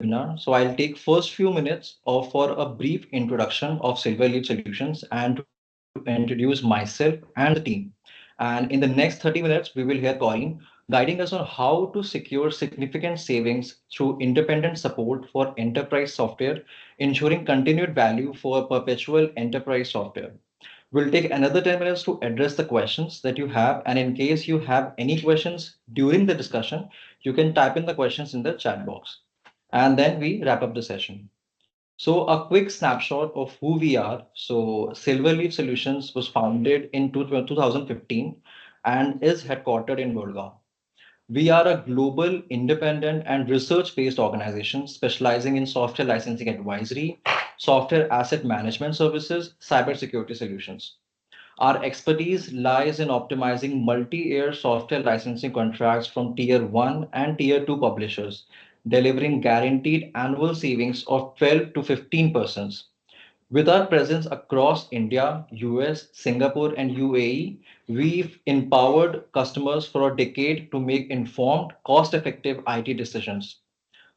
webinar. So I'll take first few minutes of for a brief introduction of Silverleaf Solutions and to introduce myself and the team. And in the next 30 minutes, we will hear Corinne guiding us on how to secure significant savings through independent support for enterprise software, ensuring continued value for perpetual enterprise software. We'll take another 10 minutes to address the questions that you have. And in case you have any questions during the discussion, you can type in the questions in the chat box. And then we wrap up the session. So, a quick snapshot of who we are. So, Silverleaf Solutions was founded in 2015 and is headquartered in Gurgaon. We are a global, independent, and research based organization specializing in software licensing advisory, software asset management services, cybersecurity solutions. Our expertise lies in optimizing multi-year software licensing contracts from Tier 1 and Tier 2 publishers, delivering guaranteed annual savings of 12 to 15%. With our presence across India, US, Singapore, and UAE, we've empowered customers for a decade to make informed, cost-effective IT decisions.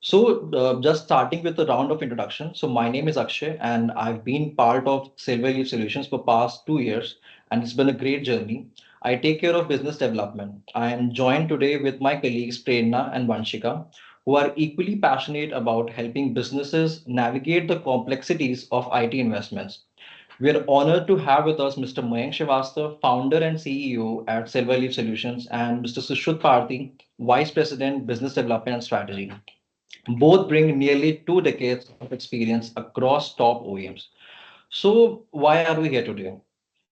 So, just starting with a round of introduction. So, my name is Akshay, and I've been part of Silverleaf Solutions for past 2 years, and it's been a great journey. I take care of business development. I am joined today with my colleagues Prerna and Vanshika, who are equally passionate about helping businesses navigate the complexities of IT investments. We are honored to have with us Mr. Mayank Srivastav, founder and CEO at Silverleaf Solutions, and Mr. Sushruth Parthi, Vice President, Business Development and Strategy. Both bring nearly 2 decades of experience across top OEMs. So, why are we here today?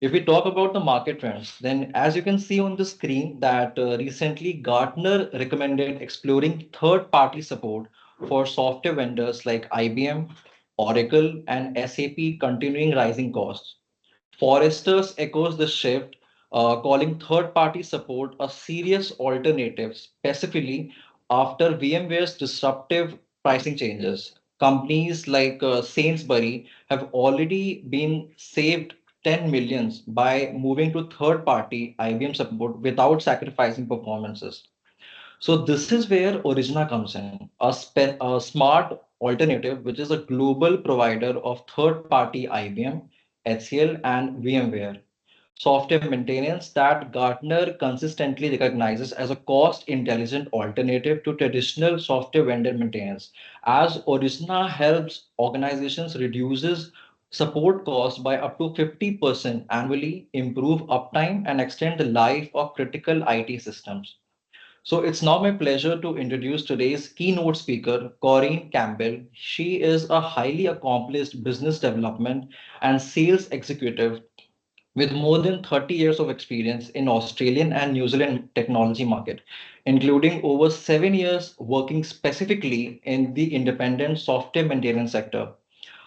If we talk about the market trends, then as you can see on the screen that recently Gartner recommended exploring third-party support for software vendors like IBM, Oracle, and SAP continuing rising costs. Forresters echoes the shift, calling third-party support a serious alternative, specifically after VMware's disruptive pricing changes. Companies like Sainsbury have already been saved 10 millions by moving to third-party IBM support without sacrificing performances. So this is where Origina comes in, a smart alternative, which is a global provider of third-party IBM, HCL, and VMware software maintenance that Gartner consistently recognizes as a cost-intelligent alternative to traditional software vendor maintenance. As Origina helps organizations reduces support costs by up to 50% annually, improve uptime, and extend the life of critical IT systems. So it's now my pleasure to introduce today's keynote speaker, Corinne Campbell. She is a highly accomplished business development and sales executive with more than 30 years of experience in Australian and New Zealand technology market, including over 7 years working specifically in the independent software maintenance sector.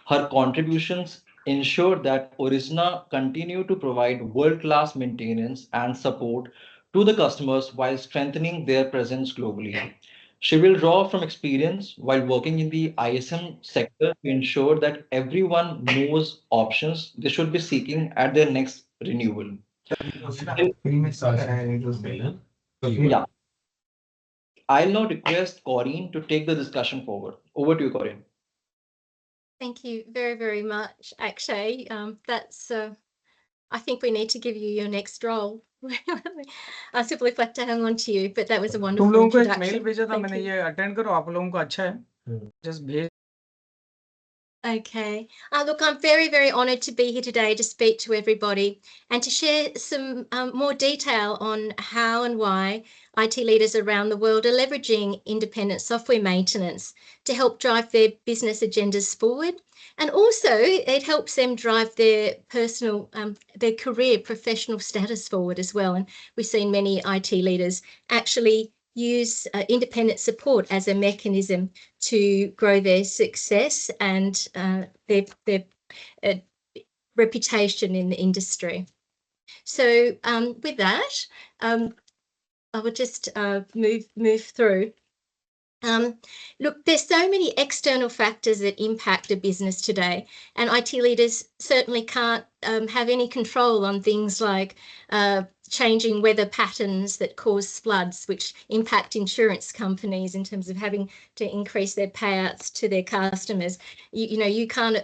Her contributions ensure that Origina continue to provide world-class maintenance and support to the customers while strengthening their presence globally. She will draw from experience while working in the ISM sector to ensure that everyone knows options they should be seeking at their next renewal. Yeah, I'll now request Corinne to take the discussion forward. Over to you, Corinne. Thank you very, very much, Akshay. I think we need to give you your next role. I simply have to hang on to you, but that was a तुम wonderful लोगों को एक mail introduction. भेजा था Thank मैंने, you. ये attend करो, आप लोगों को अच्छा है जस्ट भेज Okay. Look, I'm very, very honoured to be here today to speak to everybody and to share some more detail on how and why IT leaders around the world are leveraging independent software maintenance to help drive their business agendas forward. And also, it helps them drive their personal, their career, professional status forward as well. And we've seen many IT leaders actually use independent support as a mechanism to grow their success and their reputation in the industry. So with that, I will just move through. Look, there's so many external factors that impact a business today, and IT leaders certainly can't have any control on things like changing weather patterns that cause floods, which impact insurance companies in terms of having to increase their payouts to their customers. You can't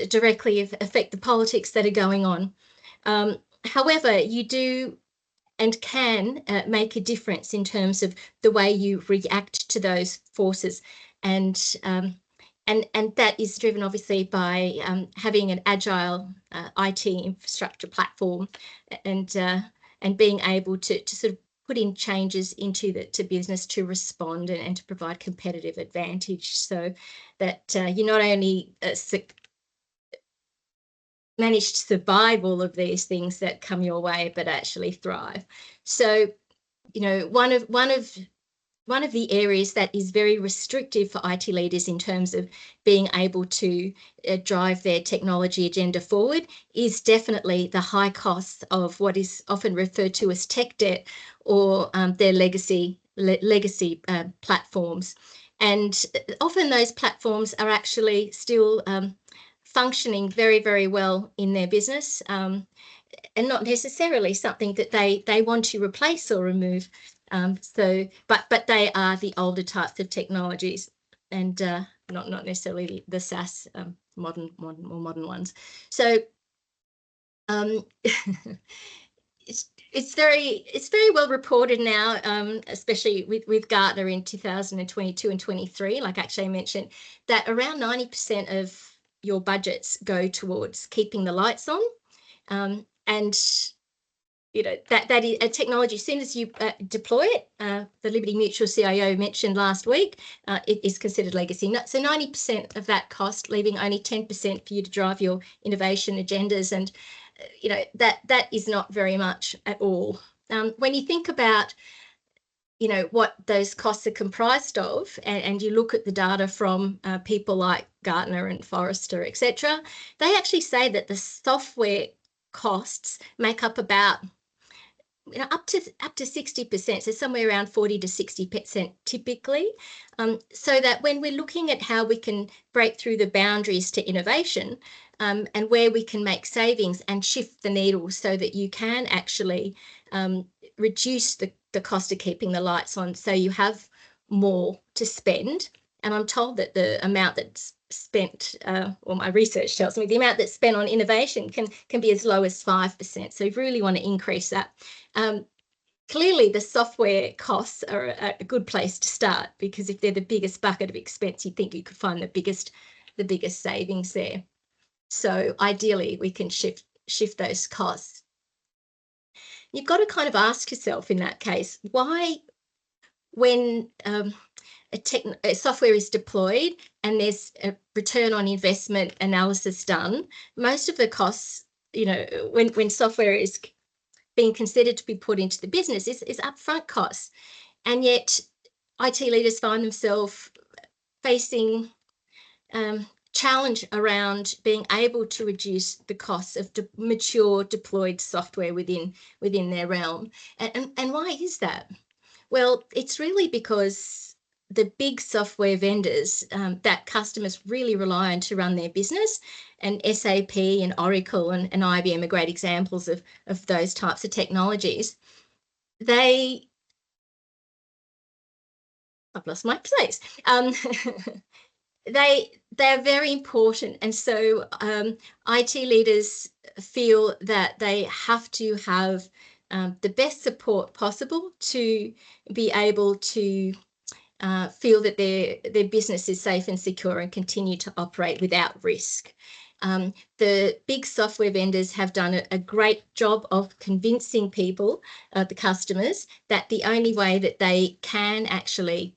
directly affect the politics that are going on. However, you do and can make a difference in terms of the way you react to those forces. And that is driven obviously by having an agile IT infrastructure platform and being able to sort of put in changes into to business to respond and to provide competitive advantage, so that you not only manage to survive all of these things that come your way, but actually thrive. So, one of the areas that is very restrictive for IT leaders in terms of being able to drive their technology agenda forward is definitely the high costs of what is often referred to as tech debt, or their legacy platforms. And often those platforms are actually still functioning very, very well in their business, and not necessarily something that they want to replace or remove. But they are the older types of technologies, and not necessarily the SaaS modern ones. So it's very well reported now, especially with Gartner in 2022 and 23. Like actually I mentioned, that around 90% of your budgets go towards keeping the lights on, and that is a technology. As soon as you deploy it, the Liberty Mutual CIO mentioned last week, it is considered legacy. So 90% of that cost, leaving only 10% for you to drive your innovation agendas, and that is not very much at all. When you think about what those costs are comprised of, and you look at the data from people like Gartner and Forrester, etc., they actually say that the software costs make up about up to 60%, so somewhere around 40 to 60% typically. So that when we're looking at how we can break through the boundaries to innovation, and where we can make savings and shift the needle so that you can actually reduce the cost of keeping the lights on, so you have more to spend. And I'm told that the amount that's spent, or my research tells me, the amount that's spent on innovation can be as low as 5%. So you really want to increase that. Clearly, the software costs are a good place to start, because if they're the biggest bucket of expense, you'd think you could find the biggest savings there. So ideally, we can shift those costs. You've got to kind of ask yourself in that case, why, when a software is deployed and there's a return on investment analysis done, most of the costs, when software is being considered to be put into the business, is upfront costs. And yet IT leaders find themselves facing challenge around being able to reduce the costs of mature deployed software within their realm. And why is that? Well, it's really because the big software vendors that customers really rely on to run their business, and SAP and Oracle and IBM are great examples of those types of technologies. I've lost my place. They're very important, and so IT leaders feel that they have to have the best support possible to be able to feel that their business is safe and secure and continue to operate without risk. The big software vendors have done a great job of convincing people, the customers, that the only way that they can actually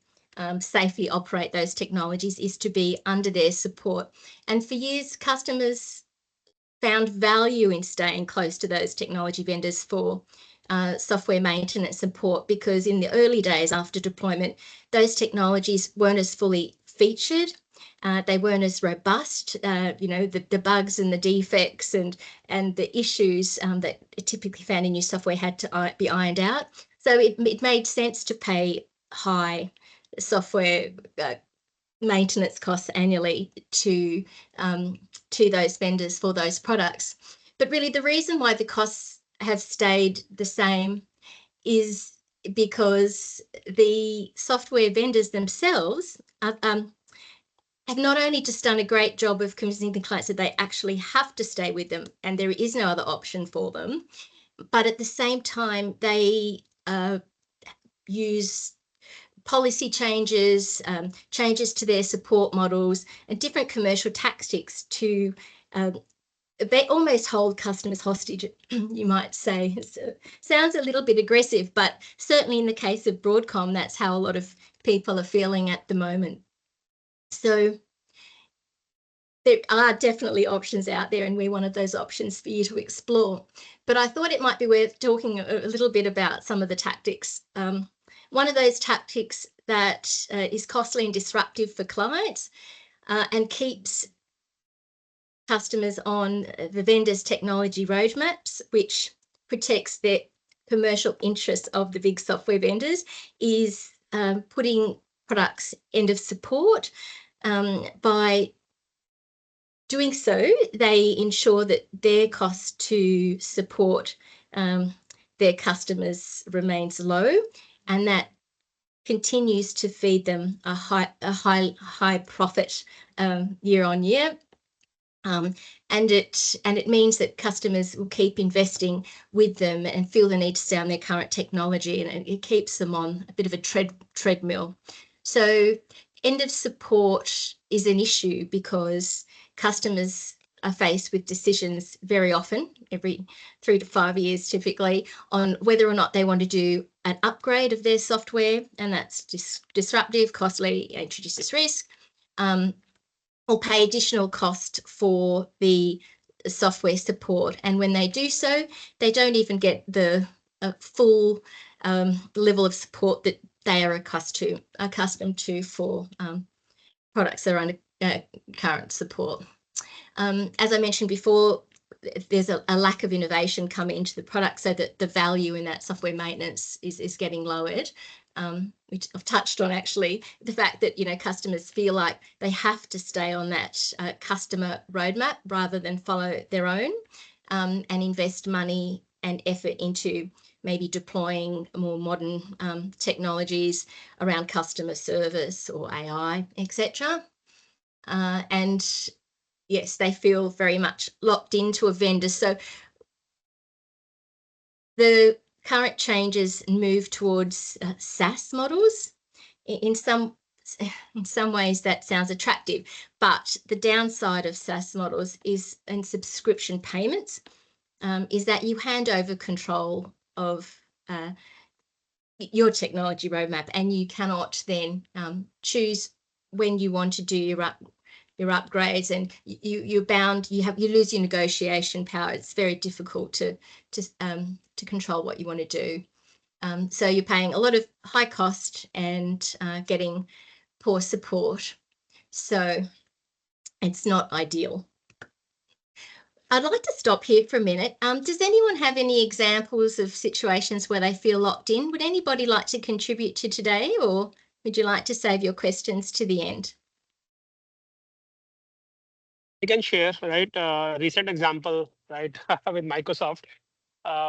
safely operate those technologies is to be under their support. And for years, customers found value in staying close to those technology vendors for software maintenance support, because in the early days after deployment, those technologies weren't as fully featured. They weren't as robust. The bugs and the defects and the issues that are typically found in new software had to be ironed out. So it made sense to pay high software maintenance costs annually to those vendors for those products. But really, the reason why the costs have stayed the same is because the software vendors themselves have not only just done a great job of convincing the clients that they actually have to stay with them and there is no other option for them, but at the same time, they use policy changes, changes to their support models, and different commercial tactics to they almost hold customers hostage, you might say. It sounds a little bit aggressive, but certainly in the case of Broadcom, that's how a lot of people are feeling at the moment. So there are definitely options out there, and we're one of those options for you to explore. But I thought it might be worth talking a little bit about some of the tactics. One of those tactics that is costly and disruptive for clients and keeps customers on the vendor's technology roadmaps, which protects the commercial interests of the big software vendors, is putting products end of support. By doing so, they ensure that their cost to support their customers remains low, and that continues to feed them a high profit year on year. And it means that customers will keep investing with them and feel the need to stay on their current technology, and it keeps them on a bit of a treadmill. So end of support is an issue because customers are faced with decisions very often, every 3 to 5 years typically, on whether or not they want to do an upgrade of their software, and that's disruptive, costly, introduces risk, or pay additional cost for the software support. And when they do so, they don't even get the full level of support that they are accustomed to for products that are under current support. As I mentioned before, there's a lack of innovation coming into the product, so that the value in that software maintenance is getting lowered. Which I've touched on, actually, the fact that, you know, customers feel like they have to stay on that customer roadmap rather than follow their own, and invest money and effort into maybe deploying more modern technologies around customer service or AI, etc. And yes, they feel very much locked into a vendor. So the current changes move towards SaaS models. In some ways that sounds attractive, but the downside of SaaS models is, in subscription payments, is that you hand over control of your technology roadmap, and you cannot then choose when you want to do your upgrades, and you're bound. You lose your negotiation power. It's very difficult to control what you want to do. So you're paying a lot of high cost and getting poor support. So it's not ideal. I'd like to stop here for a minute. Does anyone have any examples of situations where they feel locked in? Would anybody like to contribute to today, or would you like to save your questions to the end? I can share, right? Recent example, right, with Microsoft.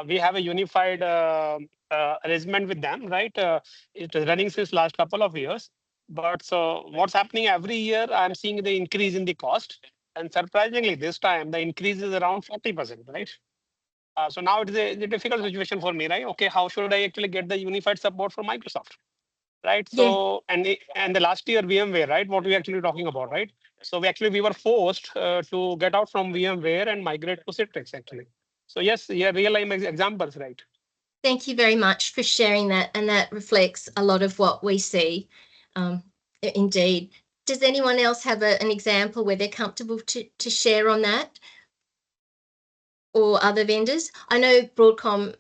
We have a unified arrangement with them, right? It is running since last couple of years. But so what's happening every year, I'm seeing the increase in the cost. And surprisingly, this time, the increase is around 40%, right? So now it is a difficult situation for me, right? Okay, how should I actually get the unified support from Microsoft? Right. So, and the last year VMware, right? What we actually talking about, right? So we were forced to get out from VMware and migrate to Citrix, actually. So yes, yeah, real time examples, right? Thank you very much for sharing that, and that reflects a lot of what we see. Indeed. Does anyone else have an example where they're comfortable to share on that, or other vendors? I know Broadcom,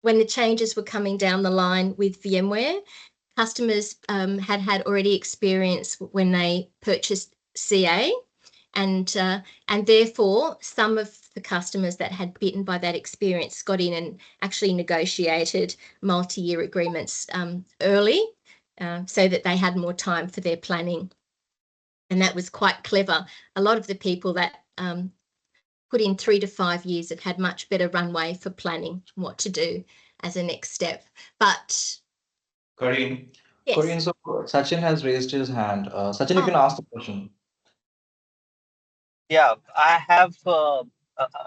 when the changes were coming down the line with VMware, customers had already experience when they purchased CA, and therefore some of the customers that had bitten by that experience got in and actually negotiated multi-year agreements early, so that they had more time for their planning. And that was quite clever. A lot of the people that put in 3 to 5 years, have had much better runway for planning what to do as a next step. But Kareem. yes. Kareem, so Sachin has raised his hand. Sachin, you can ask the question. Yeah, I have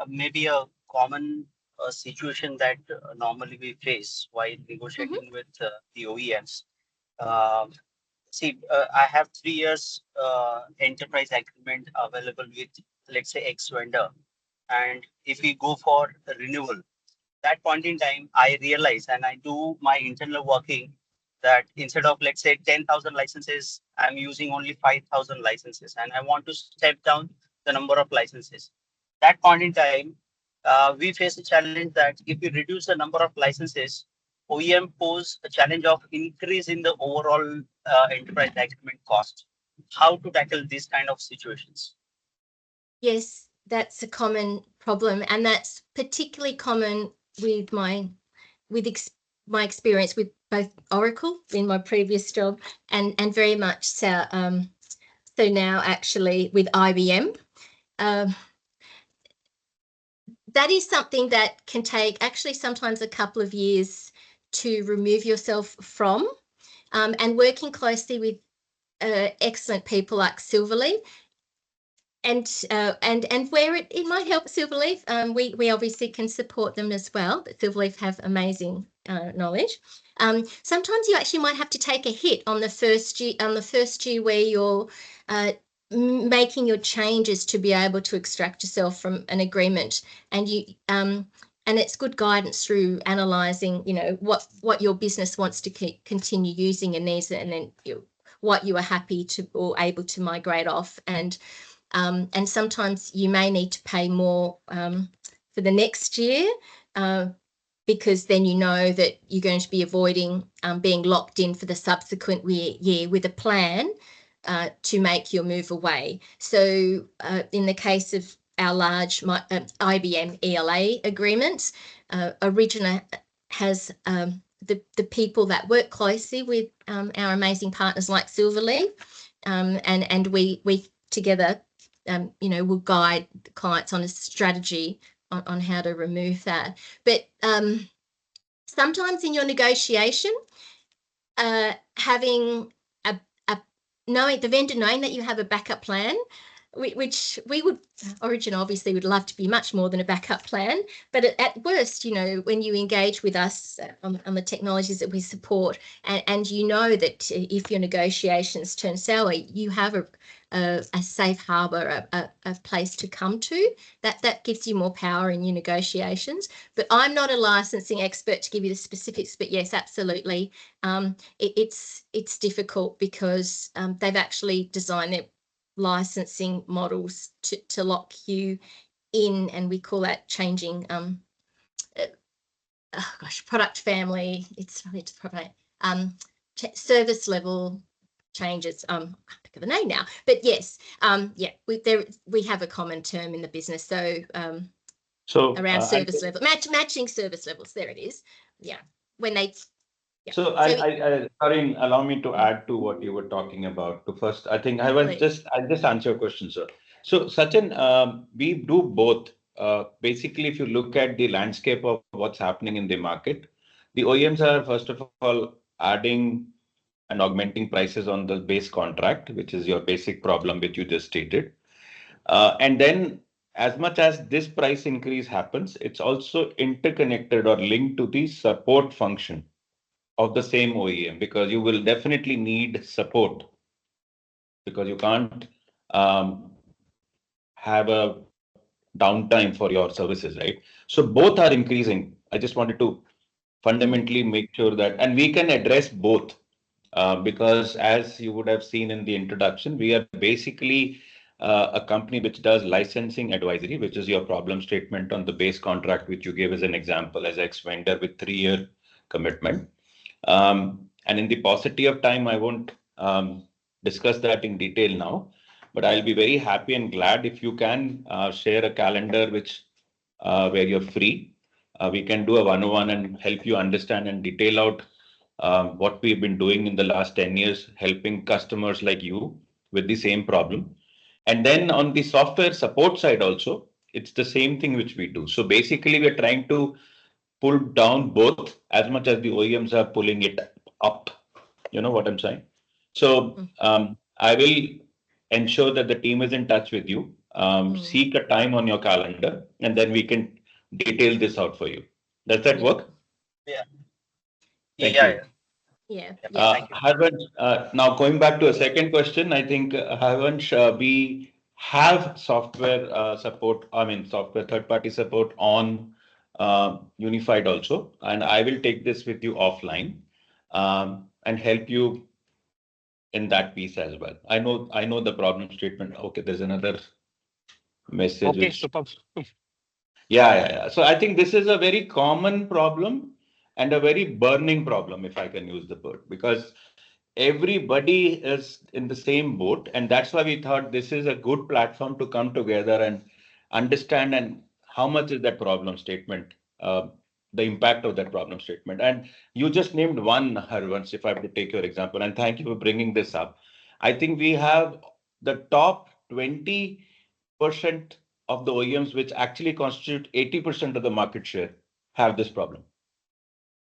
maybe a common situation that normally we face while negotiating with the OEMs. Uh, See, I have 3 years enterprise agreement available with, let's say, X vendor. And if we go for a renewal, that point in time, I realize and I do my internal working that instead of, let's say, 10,000 licenses, I'm using only 5,000 licenses. And I want to step down the number of licenses. That point in time, we face a challenge that if we reduce the number of licenses, OEM pose a challenge of increase in the overall enterprise agreement cost. How to tackle these kind of situations? Yes, that's a common problem, and that's particularly common with my experience with both Oracle in my previous job and very much so now actually with IBM. That is something that can take actually sometimes a couple of years to remove yourself from, and working closely with excellent people like Silverleaf. And where it might help Silverleaf, we obviously can support them as well. But Silverleaf have amazing knowledge. Sometimes you actually might have to take a hit on the first year where you're making your changes to be able to extract yourself from an agreement, and it's good guidance through analysing, what your business wants to continue using and needs, and then what you are happy to or able to migrate off. And sometimes you may need to pay more for the next year, because then you know that you're going to be avoiding being locked in for the subsequent year with a plan to make your move away. So in the case of our large IBM ELA agreements, Origina has the people that work closely with our amazing partners like Silverleaf, and we together will guide the clients on a strategy on how to remove that. But sometimes in your negotiation, having knowing the vendor knowing that you have a backup plan, which we would, Origin obviously would love to be much more than a backup plan, but at worst, when you engage with us on the technologies that we support, and that if your negotiations turn sour, you have a safe harbor, a place to come to, that gives you more power in your negotiations. But I'm not a licensing expert to give you the specifics, but yes, absolutely. It's difficult because they've actually designed their licensing models to lock you in, and we call that changing product family. It's service level changes. I can't think of the name now, but yes, we have a common term in the business. So around service level, matching service levels. There it is. Yeah, when they. Yeah. So Karin, allow me to add to what you were talking about. First, I think I'll just answer your question, sir. So Sachin, we do both. Basically, if you look at the landscape of what's happening in the market, the OEMs are first of all adding and augmenting prices on the base contract, which is your basic problem which you just stated. And then as much as this price increase happens, it's also interconnected or linked to the support function of the same OEM, because you will definitely need support, because you can't have a downtime for your services, right? So both are increasing. I just wanted to fundamentally make sure that, and we can address both, because as you would have seen in the introduction, we are basically a company which does licensing advisory, which is your problem statement on the base contract, which you gave as an example as ex-vendor with 3-year commitment. And in the paucity of time, I won't discuss that in detail now, but I'll be very happy and glad if you can share a calendar where you're free. We can do a one-on-one and help you understand and detail out what we've been doing in the last 10 years, helping customers like you with the same problem. And then on the software support side also, It's the same thing which we do. So basically, we're trying to pull down both as much as the OEMs are pulling it up. You know what I'm saying? So I will ensure that the team is in touch with you. Seek a time on your calendar, and then we can detail this out for you. Does that work? Yeah. Thank Yeah. you. Yeah. Yeah. Thank you. Harvansh, now going back to a second question, I think Harvansh, we have software support, I mean software third-party support on Unified also, and I will take this with you offline and help you in that piece as well. I know the problem statement. Okay, there's another message. Okay, Which, superb. yeah. So I think this is a very common problem and a very burning problem, if I can use the word, because everybody is in the same boat, and that's why we thought this is a good platform to come together and understand and how much is that problem statement, the impact of that problem statement. And you just named one, Harvansh, if I have to take your example, and thank you for bringing this up. I think we have the top 20% of the OEMs, which actually constitute 80% of the market share, have this problem.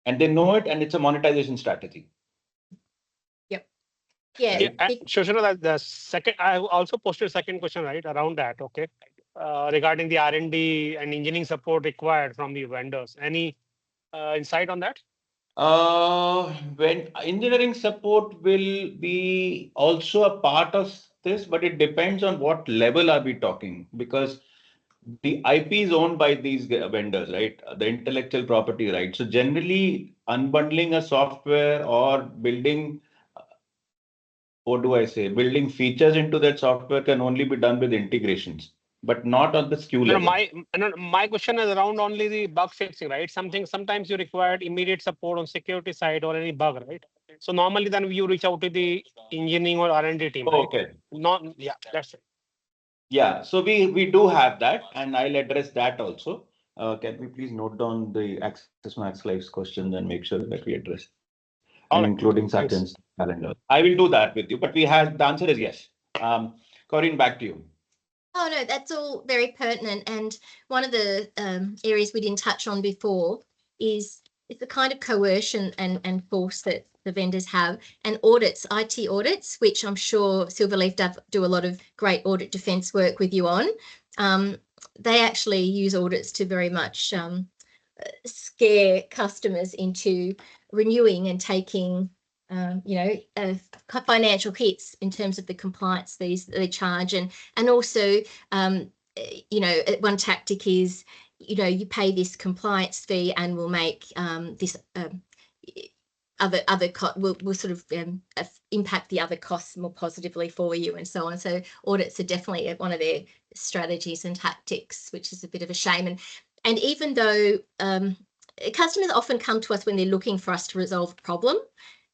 And they know it, and it's a monetization strategy. Yeah. Yeah, Shoshana, the second, I also posted a second question right around that. Okay, regarding the R&D and engineering support required from the vendors. Any insight on that? When engineering support will be also a part of this, but it depends on what level are we talking, because the IP is owned by these vendors, right? The intellectual property, right? So generally, unbundling a software or building, what do I say? Building features into that software can only be done with integrations, but not on the SKU No, level. my question is around only the bug fixing, right? Sometimes you require immediate support on security side or any bug, right? So normally then you reach out to the engineering or R&D team, right? Okay. Not, yeah, that's it. Yeah, so we do have that, and I'll address that also. Can we please note down the Access Max Lives questions and make sure that we address, and All right. including Thanks. Satyan's calendar. I will do that with you, but the answer is yes. Corinne, back to you. Oh, no, that's all very pertinent. And one of the areas we didn't touch on before is the kind of coercion and force that the vendors have, and audits, IT audits, which I'm sure Silverleaf do a lot of great audit defense work with you on. They actually use audits to very much scare customers into renewing and taking financial hits in terms of the compliance fees that they charge, and also one tactic is you pay this compliance fee and we'll make this will sort of impact the other costs more positively for you, and so on. So audits are definitely one of their strategies and tactics, which is a bit of a shame. And even though customers often come to us when they're looking for us to resolve a problem,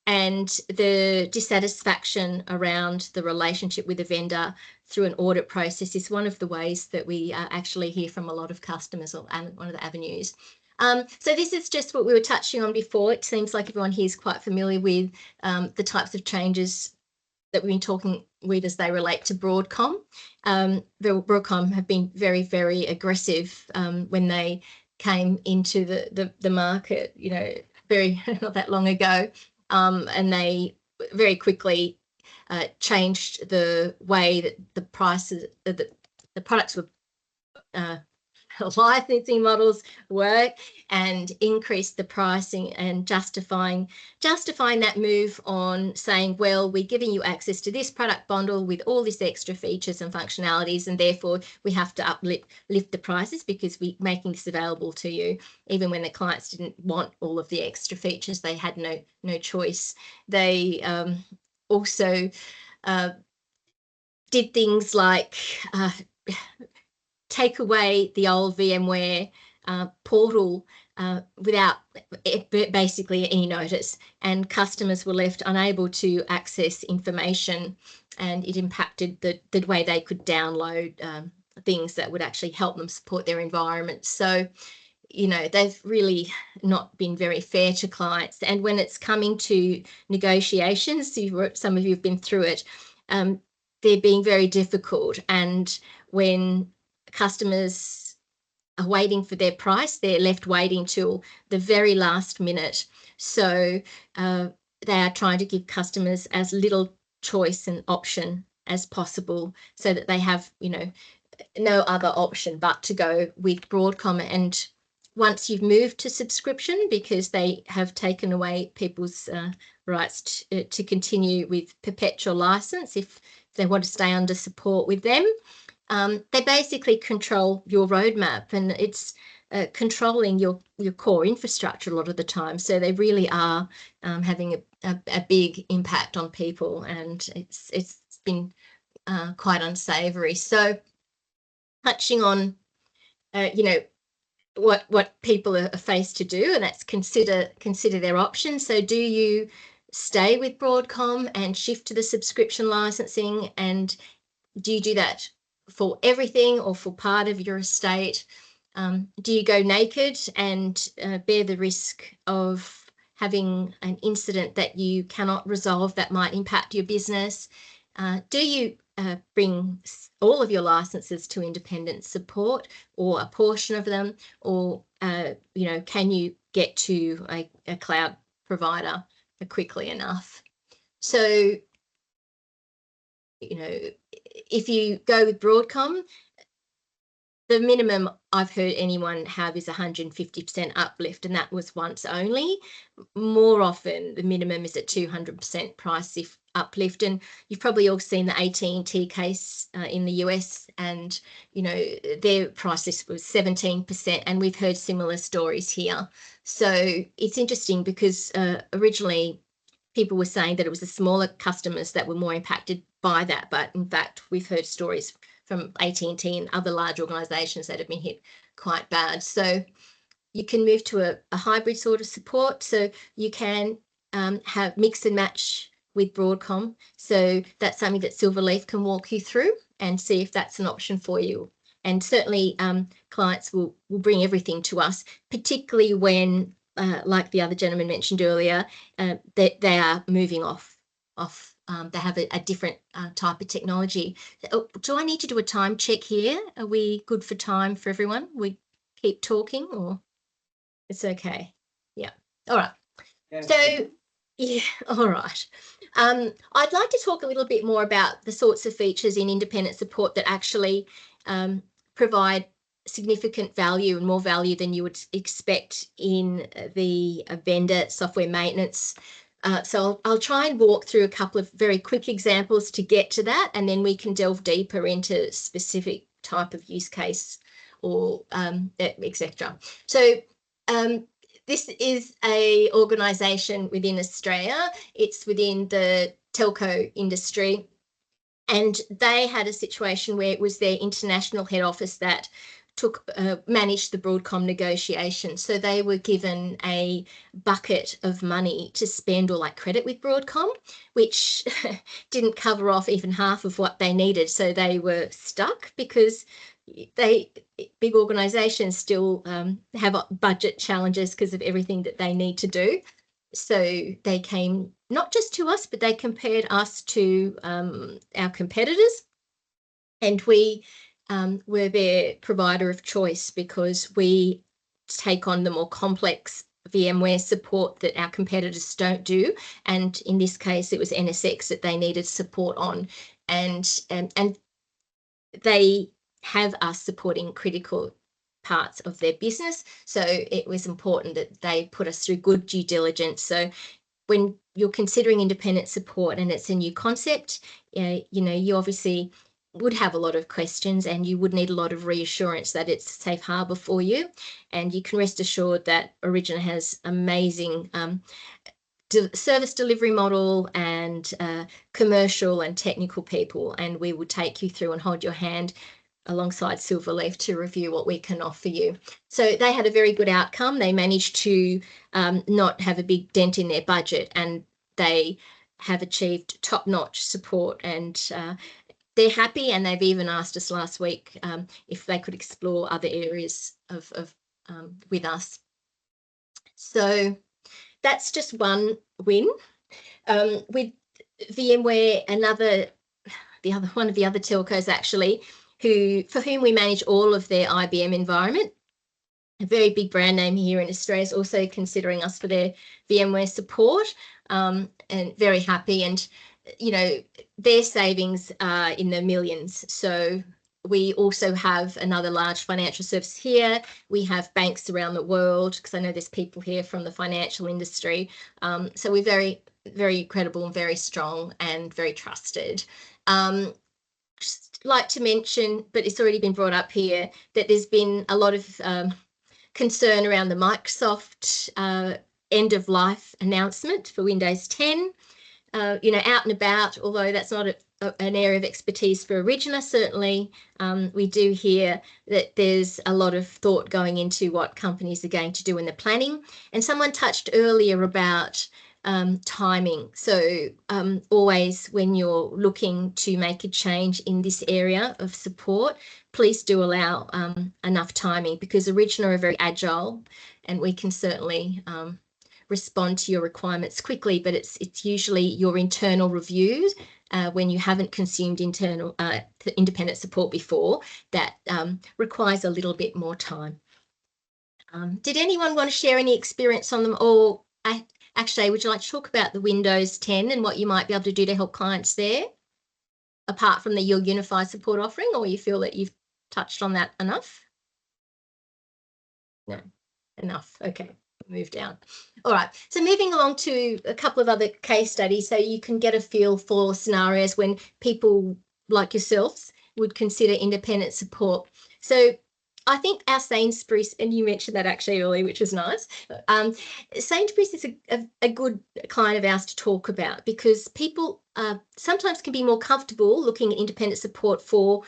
and the dissatisfaction around the relationship with the vendor through an audit process is one of the ways that we actually hear from a lot of customers, and one of the avenues. So this is just what we were touching on before. It seems like everyone here is quite familiar with the types of changes that we've been talking with as they relate to Broadcom. Broadcom have been very, very aggressive when they came into the market, very not that long ago, and they very quickly changed the way that the prices, the products were licensing models work, and increased the pricing, and justifying that move on saying, well, we're giving you access to this product bundle with all these extra features and functionalities, and therefore we have to lift the prices because we're making this available to you, even when the clients didn't want all of the extra features. They had no choice. They also did things like take away the old VMware portal without basically any notice, and customers were left unable to access information, and it impacted the way they could download things that would actually help them support their environment. So they've really not been very fair to clients. And when it's coming to negotiations, some of you have been through it, they're being very difficult. And when customers are waiting for their price. They're left waiting till the very last minute. So they are trying to give customers as little choice and option as possible so that they have, you know, no other option but to go with Broadcom. And once you've moved to subscription, because they have taken away people's rights to continue with perpetual license if they want to stay under support with them, they basically control your roadmap, and it's controlling your core infrastructure a lot of the time. So they really are having a big impact on people, and it's been quite unsavory. So touching on, you know, what people are faced to do, and that's consider their options. So do you stay with Broadcom and shift to the subscription licensing, and do you do that for everything or for part of your estate? Do you go naked and bear the risk of having an incident that you cannot resolve that might impact your business? Do you bring all of your licenses to independent support, or a portion of them, or you know, can you get to a cloud provider quickly enough? So, you know, if you go with Broadcom, the minimum I've heard anyone have is 150% uplift, and that was once only. More often, the minimum is at 200% price uplift. And you've probably all seen the AT&T case in the US, and you know, their price list was 17%, and we've heard similar stories here. So it's interesting because originally people were saying that it was the smaller customers that were more impacted by that, but in fact we've heard stories from AT&T and other large organisations that have been hit quite bad. So you can move to a hybrid sort of support. So you can have mix and match with Broadcom. So that's something that Silverleaf can walk you through and see if that's an option for you. And certainly clients will bring everything to us, particularly when, like the other gentleman mentioned earlier, they are moving off. They have a different type of technology. Do I need to do a time check here? Are we good for time for everyone? We keep talking, or it's okay? Yeah. All right. Yeah. So, yeah. All right. I'd like to talk a little bit more about the sorts of features in independent support that actually provide significant value, and more value than you would expect in the vendor software maintenance. So I'll try and walk through a couple of very quick examples to get to that, and then we can delve deeper into specific type of use case or etc. So this is a organisation within Australia. It's within the telco industry, and they had a situation where it was their international head office that managed the Broadcom negotiations. So they were given a bucket of money to spend or like credit with Broadcom, which didn't cover off even half of what they needed. So they were stuck because big organizations still have budget challenges because of everything that they need to do. So they came not just to us, but they compared us to our competitors, and we we're their provider of choice because we take on the more complex VMware support that our competitors don't do. And in this case, it was NSX that they needed support on. And they have us supporting critical parts of their business. So it was important that they put us through good due diligence. So when you're considering independent support and it's a new concept, you know, you obviously would have a lot of questions, and you would need a lot of reassurance that it's a safe harbour for you. And you can rest assured that Origin has amazing service delivery model and commercial and technical people, and we will take you through and hold your hand alongside Silverleaf to review what we can offer you. So they had a very good outcome. They managed to not have a big dent in their budget, and they have achieved top-notch support, and they're happy, and they've even asked us last week if they could explore other areas of with us. So that's just one win. With VMware, one of the other telcos actually, for whom we manage all of their IBM environment. A very big brand name here in Australia is also considering us for their VMware support, and very happy. And, you know, their savings are in the millions. So we also have another large financial service here. We have banks around the world, because I know there's people here from the financial industry. So we're very, very credible and very strong and very trusted. Just like to mention, but it's already been brought up here, that there's been a lot of concern around the Microsoft end of life announcement for Windows 10. You know, out and about, although that's not an area of expertise for Origina, certainly we do hear that there's a lot of thought going into what companies are going to do in the planning. And someone touched earlier about timing. So always when you're looking to make a change in this area of support, please do allow enough timing, because Origina are very agile and we can certainly respond to your requirements quickly, but it's usually your internal reviews when you haven't consumed internal independent support before that requires a little bit more time. Did anyone want to share any experience on them? Or actually, would you like to talk about the Windows 10 and what you might be able to do to help clients there, apart from your unified support offering, or you feel that you've touched on that enough? No, enough. Okay, move down. All right, so moving along to a couple of other case studies so you can get a feel for scenarios when people like yourselves would consider independent support. So I think our Sainsbury's, and you mentioned that actually earlier, which was nice. Sainsbury's is a good client of ours to talk about, because people sometimes can be more comfortable looking at independent support for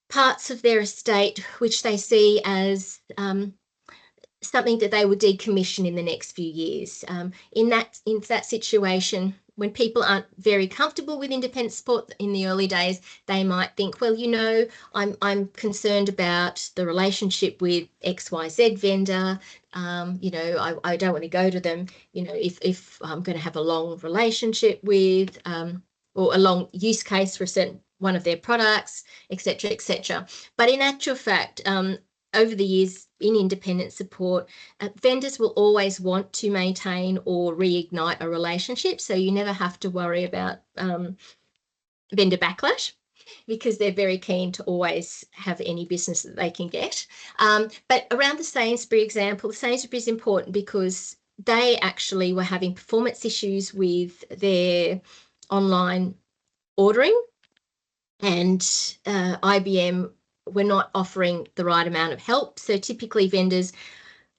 parts of their estate which they see as something that they will decommission in the next few years. In that situation, when people aren't very comfortable with independent support in the early days, they might think, well, you know, I'm concerned about the relationship with XYZ vendor. You know, I don't want to go to them, you know, if I'm going to have a long relationship with or a long use case for a certain one of their products, etc., etc. But in actual fact, over the years in independent support, vendors will always want to maintain or reignite a relationship. So you never have to worry about vendor backlash, because they're very keen to always have any business that they can get. But around the Sainsbury example, the Sainsbury is important because they actually were having performance issues with their online ordering, and IBM were not offering the right amount of help. So typically vendors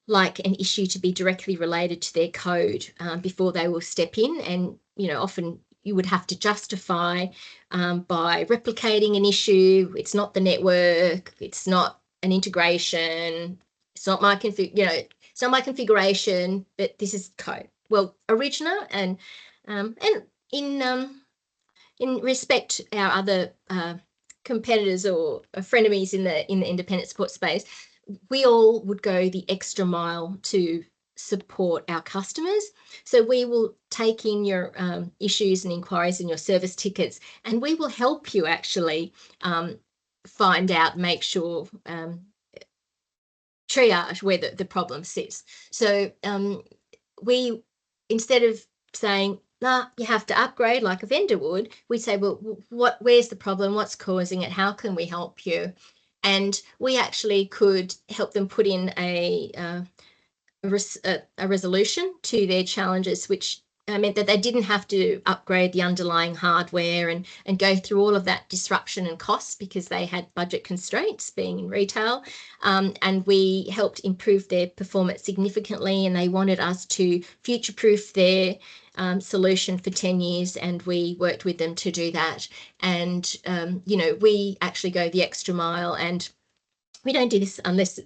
like an issue to be directly related to their code before they will step in. And, you know, often you would have to justify by replicating an issue. It's not the network, it's not an integration, it's not my it's not my configuration, but this is code. Well, Origina and in respect to our other competitors or frenemies in the independent support space, we all would go the extra mile to support our customers. So we will take in your issues and inquiries and your service tickets, and we will help you actually find out, make sure, triage where the problem sits. So we, instead of saying, nah, you have to upgrade like a vendor would, we say, well, where's the problem? What's causing it? How can we help you? And we actually could help them put in a resolution to their challenges, which meant that they didn't have to upgrade the underlying hardware and go through all of that disruption and costs, because they had budget constraints being in retail. And we helped improve their performance significantly, and they wanted us to future-proof their solution for 10 years, and we worked with them to do that. And, you know, we actually go the extra mile, and we don't do this unless,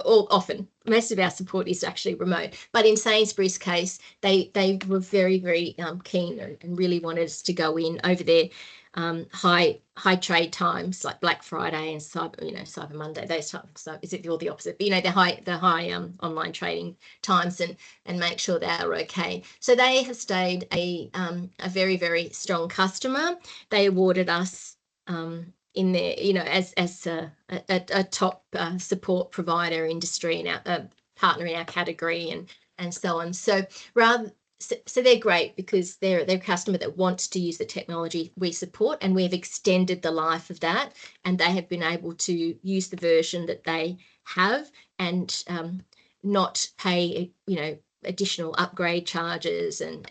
or often, most of our support is actually remote. But in Sainsbury's case, they were very, very keen and really wanted us to go in over their high trade times like Black Friday and Cyber Monday, those times. So is it all the opposite? But, you know, the high online trading times, and make sure they are okay. So they have stayed a very, very strong customer. They awarded us in there, you know, as a top support provider industry and our partner in our category and so on. So so they're great because they're a customer that wants to use the technology we support, and we've extended the life of that, and they have been able to use the version that they have and not pay, you know, additional upgrade charges and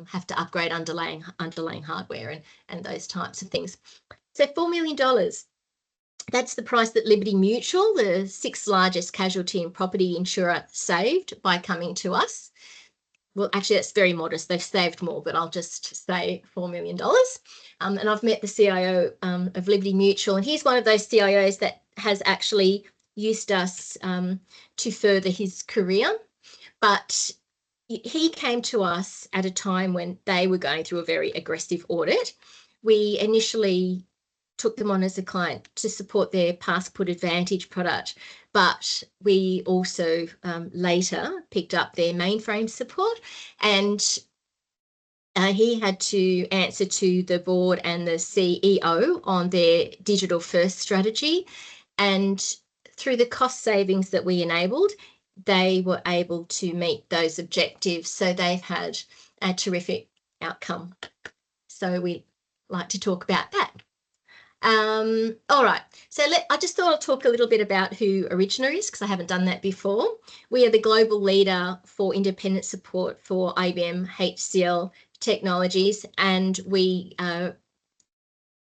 have to upgrade underlying hardware and those types of things. So $4 million. That's the price that Liberty Mutual, the 6th largest casualty and property insurer, saved by coming to us. Well, actually, that's very modest. They've saved more, but I'll just say $4 million. And I've met the CIO of Liberty Mutual, and he's one of those CIOs that has actually used us to further his career. But he came to us at a time when they were going through a very aggressive audit. We initially took them on as a client to support their Passport Advantage product, but we also later picked up their mainframe support, and he had to answer to the board and the CEO on their digital first strategy. And through the cost savings that we enabled, they were able to meet those objectives. So they've had a terrific outcome. So we like to talk about that. All right, so I just thought I'll talk a little bit about who Origina is, because I haven't done that before. We are the global leader for independent support for IBM HCL technologies, and we are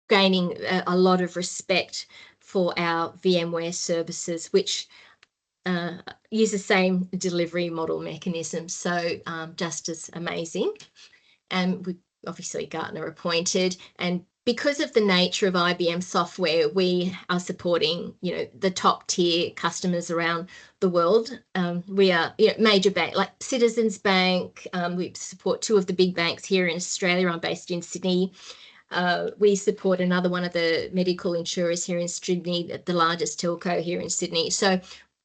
gaining a lot of respect for our VMware services, which use the same delivery model mechanism, so just as amazing. And we obviously Gartner appointed, and because of the nature of IBM software, we are supporting, you know, the top tier customers around the world. We are, you know, major bank like Citizens Bank. We support 2 of the big banks here in Australia. I'm based in Sydney. We support another one of the medical insurers here in Sydney, the largest telco here in Sydney. So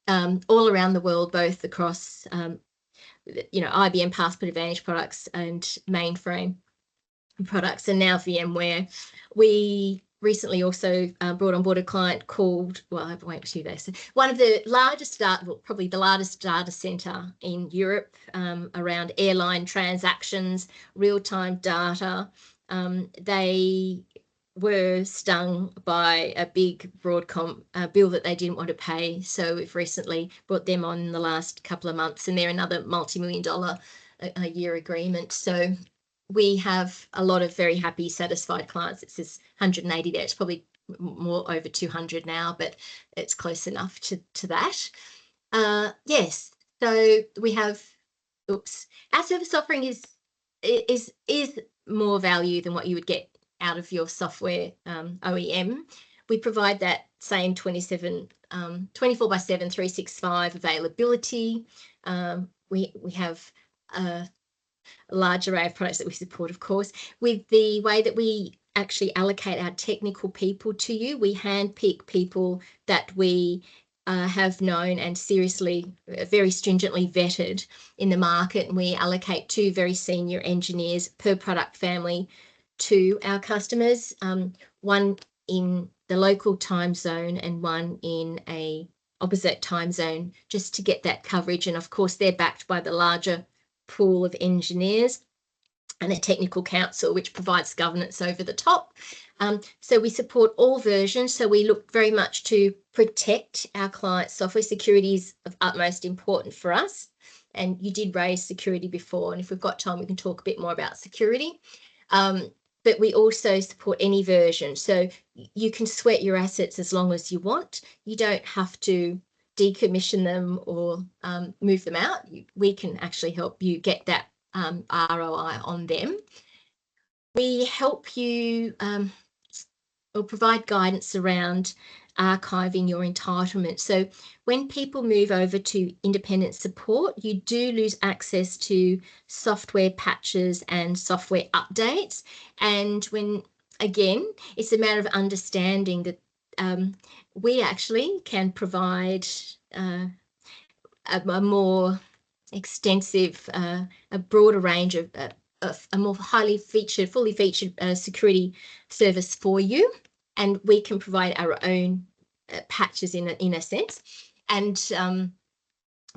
all around the world, both across, you know, IBM Passport Advantage products and mainframe products, and now VMware. We recently also brought on board a client called, well, I won't do this, one of the largest probably the largest data center in Europe around airline transactions, real-time data. They were stung by a big Broadcom bill that they didn't want to pay. So we've recently brought them on in the last couple of months, and they're another multi-million-dollar a year agreement. So we have a lot of very happy, satisfied clients. It says 180 there. It's probably more over 200 now, but it's close enough to that. Yes, so we have, our service offering is more value than what you would get out of your software OEM. We provide that same 24/7, 365 availability. We have a large array of products that we support, of course. With the way that we actually allocate our technical people to you, we handpick people that we have known and seriously, very stringently vetted in the market, and we allocate 2 very senior engineers per product family to our customers, one in the local time zone and one in a opposite time zone, just to get that coverage. And of course, they're backed by the larger pool of engineers and a technical council, which provides governance over the top. So we support all versions. So we look very much to protect our clients' software. Security is of utmost importance for us. And you did raise security before, and if we've got time, we can talk a bit more about security. But we also support any version. So you can sweat your assets as long as you want. You don't have to decommission them or move them out. We can actually help you get that ROI on them. We help you or provide guidance around archiving your entitlement. So when people move over to independent support, you do lose access to software patches and software updates. And when, again, it's a matter of understanding that we actually can provide a more extensive, a broader range of a more highly featured, fully featured security service for you. and we can provide our own patches in a sense, and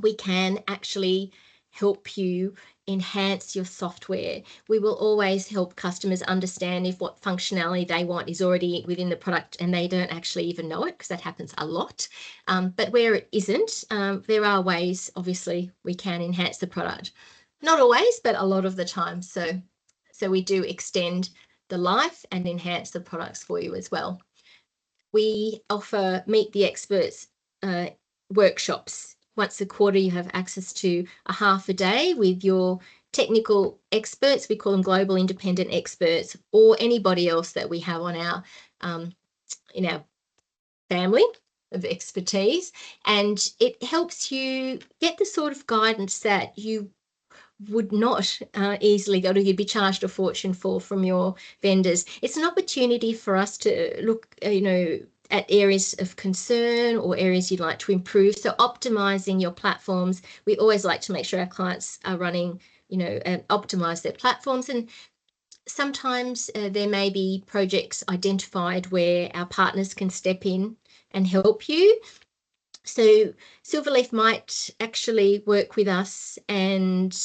we can actually help you enhance your software. We will always help customers understand if what functionality they want is already within the product and they don't actually even know it, because that happens a lot. But where it isn't, there are ways, obviously, we can enhance the product. Not always, but a lot of the time. So we do extend the life and enhance the products for you as well. We offer Meet the Experts workshops. Once a quarter, you have access to a half a day with your technical experts. We call them global independent experts, or anybody else that we have on our in our family of expertise, and it helps you get the sort of guidance that you would not easily go to. You'd be charged a fortune for from your vendors. It's an opportunity for us to look, at areas of concern or areas you'd like to improve. So optimizing your platforms, we always like to make sure our clients are running, and optimize their platforms. And sometimes there may be projects identified where our partners can step in and help you. So Silverleaf might actually work with us, and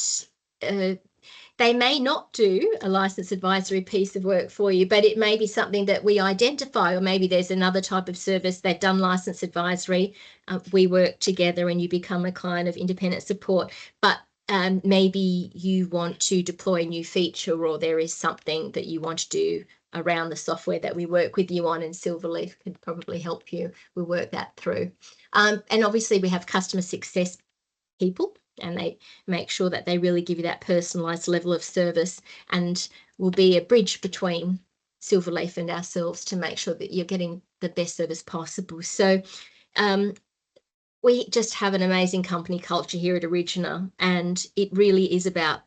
they may not do a license advisory piece of work for you, but it may be something that we identify, or maybe there's another type of service they've done license advisory. We work together and you become a client of independent support, but maybe you want to deploy a new feature, or there is something that you want to do around the software that we work with you on, and Silverleaf could probably help you. We'll work that through. And obviously we have customer success people, and they make sure that they really give you that personalized level of service, and will be a bridge between Silverleaf and ourselves to make sure that you're getting the best service possible. So we just have an amazing company culture here at Origina, and it really is about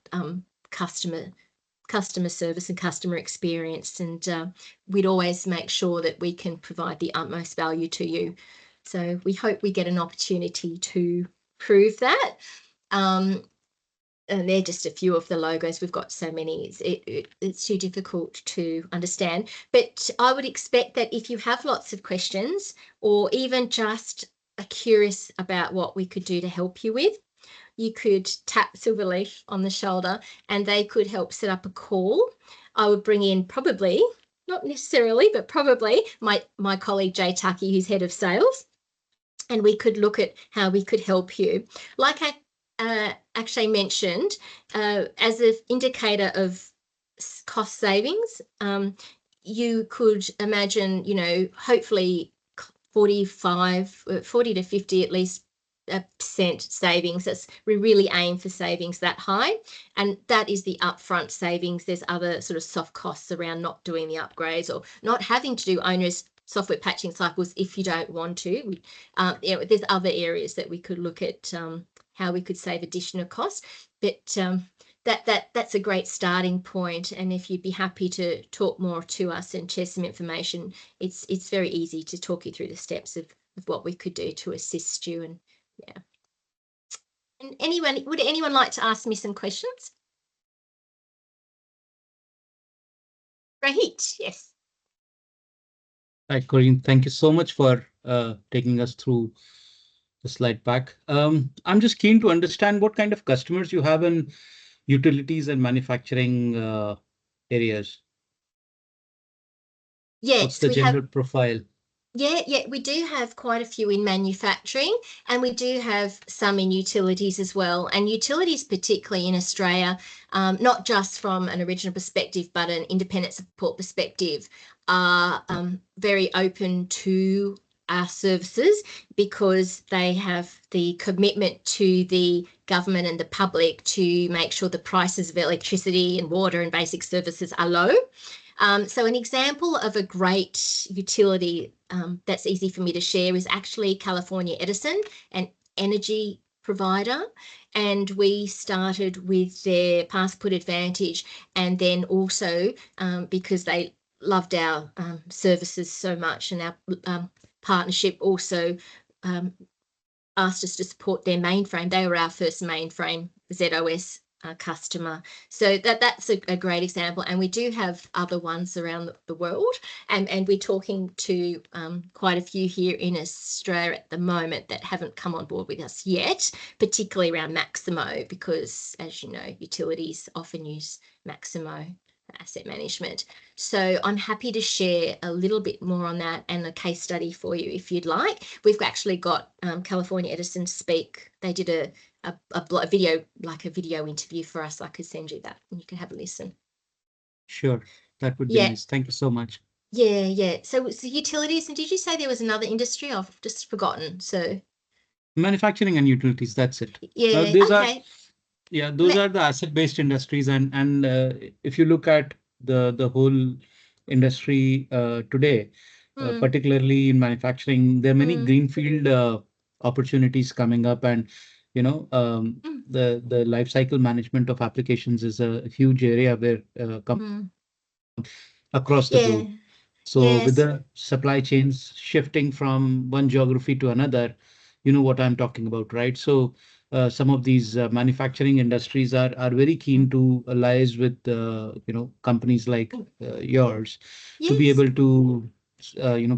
customer service and customer experience, and we'd always make sure that we can provide the utmost value to you. So we hope we get an opportunity to prove that. And they're just a few of the logos. We've got so many, it's too difficult to understand. But I would expect that if you have lots of questions, or even just are curious about what we could do to help you with, you could tap Silverleaf on the shoulder and they could help set up a call. I would bring in probably, not necessarily, but probably my colleague Jay Tucky, who's head of sales, and we could look at how we could help you. Like I actually mentioned, as an indicator of cost savings, you could imagine, hopefully 40 to 50 at least % savings. We really aim for savings that high, and that is the upfront savings. There's other sort of soft costs around not doing the upgrades or not having to do onerous software patching cycles if you don't want to. There's other areas that we could look at how we could save additional costs, but that's a great starting point. And if you'd be happy to talk more to us and share some information, it's very easy to talk you through the steps of what we could do to assist you. And yeah. And would anyone like to ask me some questions? Rahit, yes. Hi, Corinne. Thank you so much for taking us through the slide pack. I'm just keen to understand what kind of customers you have in utilities and manufacturing areas. Yes, what's the general profile? Yeah, we do have quite a few in manufacturing, and we do have some in utilities as well. And utilities, particularly in Australia, not just from an original perspective, but an independent support perspective, are very open to our services because they have the commitment to the government and the public to make sure the prices of electricity and water and basic services are low. So an example of a great utility that's easy for me to share is actually California Edison, an energy provider, and we started with their Passport Advantage, and then also because they loved our services so much, and our partnership also asked us to support their mainframe. They were our first mainframe ZOS customer. So that's a great example, and we do have other ones around the world, and we're talking to quite a few here in Australia at the moment that haven't come on board with us yet, particularly around Maximo, because as you know, utilities often use Maximo asset management. So I'm happy to share a little bit more on that and a case study for you if you'd like. We've actually got California Edison speak. They did a video, like a video interview for us. I could send you that and you can have a listen. Sure, that would be nice. Thank you so much. Yeah. So it's the utilities, and did you say there was another industry? I've just forgotten. So manufacturing and utilities, that's it. Yeah, those okay. those are the asset-based industries, and if you look at the whole industry today, particularly in manufacturing, there are many greenfield opportunities coming up, and the life cycle management of applications is a huge area where across the globe. So with the supply chains shifting from one geography to another, you know what I'm talking about, right? So some of these manufacturing industries are very keen to liaise with companies like yours to be able to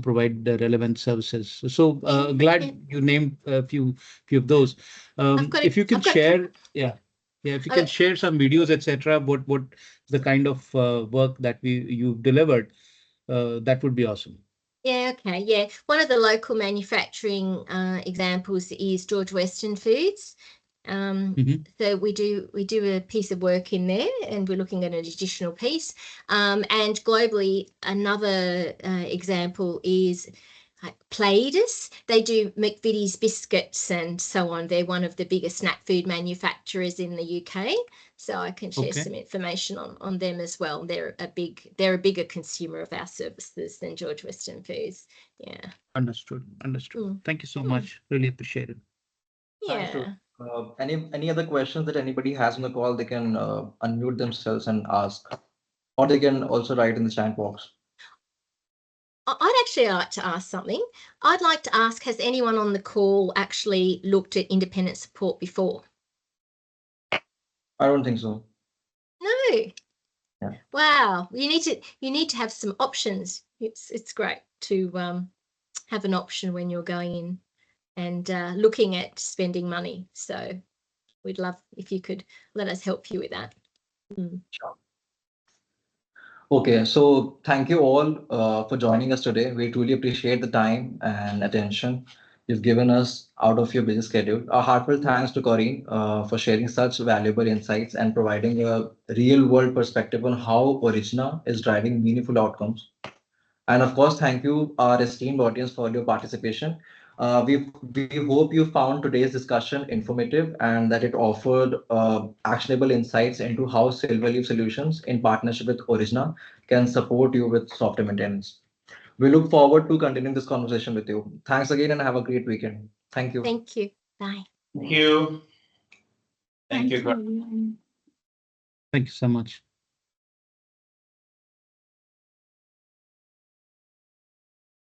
provide the relevant services. So glad you named a few of those. If you can share, if you can share some videos, etc., what the kind of work that you've delivered, that would be awesome. Yeah, okay. Yeah. One of the local manufacturing examples is George Weston Foods. So we do a piece of work in there, and we're looking at an additional piece. And globally, another example is Playdius. They do McVitie's biscuits and so on. They're one of the biggest snack food manufacturers in the UK. So I can share some information on them as well. They're a bigger consumer of our services than George Weston Foods. Yeah. Understood. Thank you so much. Really appreciate it. Yeah. Any other questions that anybody has on the call, they can unmute themselves and ask, or they can also write in the chat box. I'd actually like to ask something. I'd like to ask, has anyone on the call actually looked at independent support before? I don't think so. No. Yeah. Wow. You need to have some options. It's great to have an option when you're going in and looking at spending money. So we'd love if you could let us help you with that. Sure. Okay, so thank you all for joining us today. We truly appreciate the time and attention you've given us out of your busy schedule. A heartfelt thanks to Corinne for sharing such valuable insights and providing a real world perspective on how Origina is driving meaningful outcomes. And of course, thank you, our esteemed audience, for your participation. We hope you found today's discussion informative and that it offered actionable insights into how Silverleaf Solutions, in partnership with Origina, can support you with software maintenance. We look forward to continuing this conversation with you. Thanks again and have a great weekend. Thank you. Thank you. Bye. Thank you. Thank you. Thank you so much.